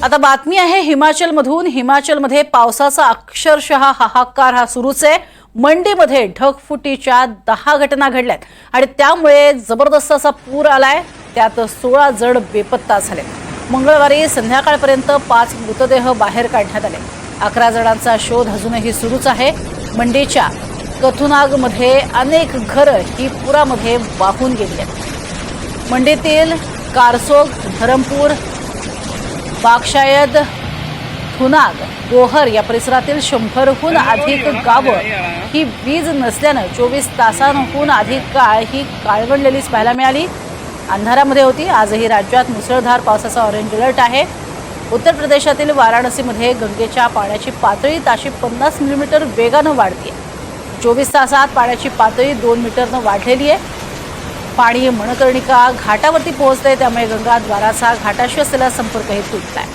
आता बातमी आहे हिमाचलमधून। हिमाचलमध्ये पावसाचा अक्षरशः हाहाकार हा सुरूच आहे। मंडीमध्ये ढगफुटीच्या 10 घटना घडल्यात आणि त्यामुळे जबरदस्त असा पूर आलाय। त्यात 16 जण बेपत्ता झाले। मंगळवारी संध्याकाळपर्यंत 5 मृतदेह बाहेर काढण्यात आले। 11 जणांचा शोध अजूनही सुरूच आहे। मंडीच्या कथुनागमध्ये अनेक घरं ही पुरामध्ये वाहून गेली आहेत। मंडीतील कारसोग, धरमपुर, बागशायद, थुनाग, गोहर या परिसरातील 100हून अधिक गावं ही वीज नसल्यानं 24 तासांहून अधिक काळ ही काळवंडलेलीच पाहायला मिळाली। अंधारामध्ये होती। आजही राज्यात मुसळधार पावसाचा ऑरेंज अलर्ट आहे। उत्तर प्रदेशातील वाराणसीमध्ये गंगेच्या पाण्याची पातळी ताशी 50 मिलीमीटर वेगानं वाढते। 24 तासात पाण्याची पातळी 2 मीटरनं वाढलेली आहे। पाणी मणकर्णिका घाटावरती पोहोचले, त्यामुळे गंगा द्वाराचा घाटाशी असलेला संपर्कही तुटलाय।